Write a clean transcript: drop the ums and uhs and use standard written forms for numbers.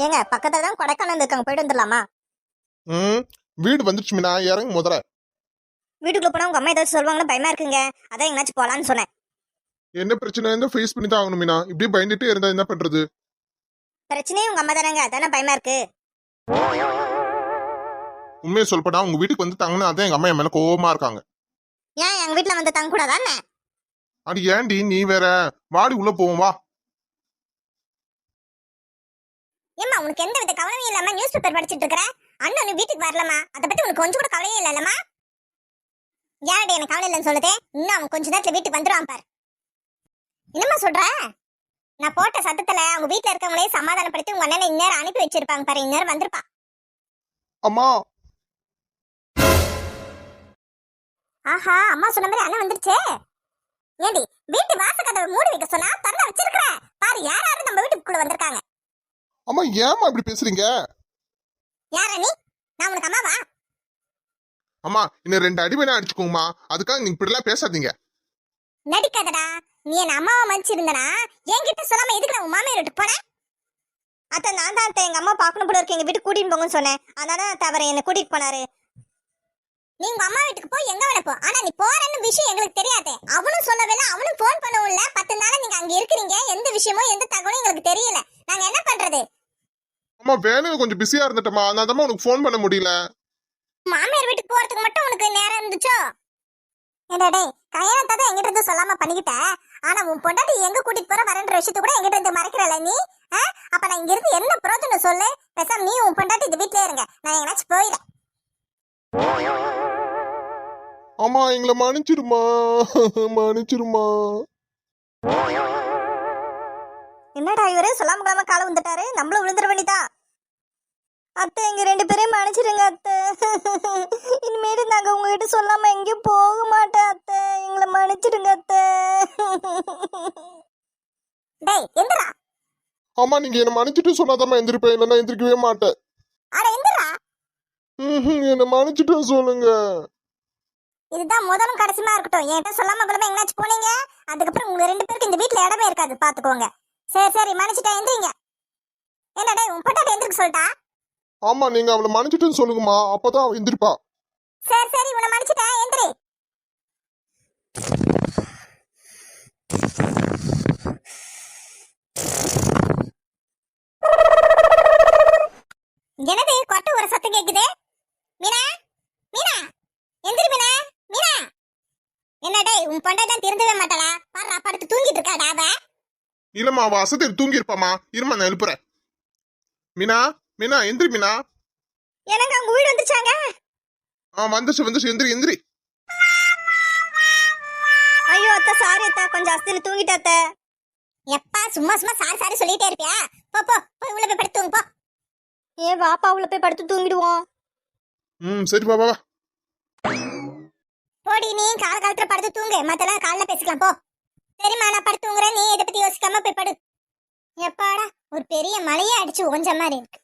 ஏங்க பக்கத்துல தான் கொடைக்கானல் இருக்காங்க, போயிட்டு வந்துடலாமா? ம் வீடு வந்துருச்சு மீனா, இறங்கு முதல்ல. வீட்டுக்குள்ள போனா உங்க அம்மா ஏதாச்சும் சொல்லுவாங்களா, பயமா இருக்குங்க. அதான் எங்கனாச்சும் போலான்னு சொன்னேன். என்ன பிரச்சனை இருந்தா ஃபேஸ் பண்ணி தான் ஆகணும் மீனா. இப்படியே பயந்துட்டே இருந்தா என்ன பண்றது? பிரச்சனையும் உங்க அம்மா தானங்க, அதானே பயமா இருக்கு. உண்மையை சொல்லப்படா, உங்க வீட்டுக்கு வந்து தங்கினா அதான் எங்க அம்மா என் மேல கோவமா இருக்காங்க. ஏன் எங்க வீட்டுல வந்து தங்க கூடாதானே? அது ஏன்டி நீ வேற? வாடி உள்ள போவோம் வா. ஏம்மா உனக்கு எந்த வித கவலையும் இல்லாம நியூஸ் பேப்பர் படிச்சிட்டு இருக்கற? அண்ணன் நீ வீட்டுக்கு வரலமா? அதை பத்தி உனக்கு கொஞ்சம் கூட கவலையே இல்லைல்லம்மா? யாரடி எனக்கு கவலை இல்லைன்னு சொல்லுதே? இன்னும் அவன் கொஞ்ச நேரத்துல வீட்டுக்கு வந்துருவான் பாரு. என்னம்மா சொல்ற? நான் போட்ட சத்தத்துல அவங்க வீட்டுல இருக்கவங்களே சமாதானப்படுத்தி உங்க அண்ணனை இந்நேரம் அனுப்பி வச்சிருப்பாங்க பாரு. இந்நேரம் வந்திருப்பான். அம்மா ஆஹா, அம்மா சொன்ன மாதிரி அண்ணன் வந்துருச்சே. ஏண்டி வீட்டு வாசக்கதவை மூடி வைக்க சொன்னா திறந்து வச்சிருக்கிற பாரு. யாராரு நம்ம வீட்டுக்குள்ள வந்திருக்காங்க? அம்மா ஏமா இப்படி பேசுறீங்க? யாரா நீ? நான் உனக்கு அம்மாவா? அம்மா இன்னும் 2 அடி வேணா அடிச்சுக்கோங்கம்மா. அதுக்காக நீங்க இப்படி எல்லாம் பேசாதீங்க. நடிக்காதடா. நீ என்ன அம்மாவை மதிச்சிருந்தனா என்கிட்ட சொல்லாம எதுக்கு நான் உன் மாமியார் வீட்டுக்கு போனேன்? அத்தை நான் தான் அத்தை எங்க அம்மா பார்க்கணும் போல இருக்கு, எங்க வீட்டுக்கு கூட்டிட்டு போங்கன்னு சொன்னேன். அதனால தவிர என்ன கூட்டிட்டு போனாரு. நீ உங்க அம்மா வீட்டுக்கு போய் எங்க வேணா போ, ஆனா நீ போறன்னு விஷயம் எங்களுக்கு தெரியாது. அவனும் சொல்லவே இல்லை, அவனும் போன் பண்ணவும் இல்ல. 10 நாளா நீங்க அங்க இருக்கிறீங்க, எந்த விஷயமோ எந்த தகவலும் எங்களுக்கு தெரியல. நாங்க என்ன பண்றது? அம்மா வேலையில கொஞ்சம் பிஸியா இருந்துட்டமா, அதனால தான் உனக்கு ஃபோன் பண்ண முடியல. மாமியார் வீட்டுக்கு போறதுக்கு மட்டும் உனக்கு நேரம் இருந்துச்சோ? என்னடே கல்யாணத்தை தான் எங்கிட்ட இருந்து சொல்லாம பண்ணிக்கிட்ட, ஆனா உன் பொண்டாட்டி எங்க கூட்டிட்டு போற வரன்ற விஷயத்த கூட எங்கிட்ட இருந்து மறைக்கிறல நீ. அப்ப நான் இங்க இருந்து என்ன பிரயோஜனம் சொல்லு? பேசாம நீ உன் பொண்டாட்டி இந்த வீட்லயே இருங்க, நான் எங்கனாச்சும் போயிடுறேன். அம்மா எங்களை மன்னிச்சிருமா, மன்னிச்சிருமா. என்னடா இவரே சொல்லாம கொள்ளாம காலம் வந்துட்டாரு, நம்மளும் விழுந்துட வேண்டியதான். அத்தை எங்க 2 பேரையும் மன்னிச்சிடுங்க அத்தை. இனிமேட்டு நாங்க உங்ககிட்ட சொல்லாம எங்கேயும் போக மாட்டேன் அத்தை, எங்களை மன்னிச்சிடுங்க அத்தை. டேய் எந்திரா. அம்மா நீங்க என்ன மன்னிச்சிட்டு சொன்னாதாம்மா எந்திரிப்பேன், இல்லைன்னா எந்திரிக்கவே மாட்டேன். அட எந்திரா. என்ன மன்னிச்சிட்டு சொல்லுங்க. இதுதான் முதலும் கடைசிமா இருக்கட்டும். என்கிட்ட சொல்லாம கொள்ளாம எங்கனாச்சும் போனீங்க, அதுக்கப்புறம் உங்க 2 பேருக்கு இந்த வீட்ல இடமே இருக்காது, பாத்துக்கோங்க. சரி சரி மன்னிச்சிட்டா எந்திரிங்க. என்னடா உன் பொண்டாட்டி எந்திரிக்க சொல்லிட்டா? ஆமா நீங்க அவளை மன்னிச்சிட்டுன்னு சொல்லுங்கம்மா, அப்பதான் அவ எந்திரிப்பா. சரி சரி உன்னை மன்னிச்சிட்டேன், எந்திரி. என்னது கொட்ட ஒரு சத்தம் கேக்குது? மீனா மீனா எந்திரி மீனா. மீனா என்னடே உன் பொண்டாட்டி தான் திருந்தவே மாட்டாளா? பாரு படுத்து தூங்கிட்டு இருக்காடா அவ. இல்லம்மா அவ அசத்தில் தூங்கி இருப்பாமா, இருமா நான் எழுப்புறேன். மீனா மீனா எந்திரி மீனா. எனக்கு அவங்க வீடு வந்துச்சாங்க. வந்துச்சு வந்துச்சு, எந்திரி எந்திரி. ஐயோ அத்தை சாரி அத்தை, கொஞ்சம் அஸ்தில தூங்கிட்ட அத்தை. எப்பா சும்மா சும்மா சாரி சாரி சொல்லிட்டே இருப்பியா? போ போ போய் உள்ள போய் படுத்து தூங்கு போ. ஏ வாப்பா உள்ள போய் படுத்து தூங்கிடுவோம். சரி பாபா. போடி நீ காலத்துல படுத்து தூங்கு, மத்தெல்லாம் காலைல பேசிக்கலாம் போ. சரிம்மா நான் படுத்து தூங்குறேன், நீ இதை பத்தி யோசிக்காம போய் படு. எப்பாடா ஒரு பெரிய மலையே அடிச்சு ஓஞ்ச மாதிரி இருக்கு.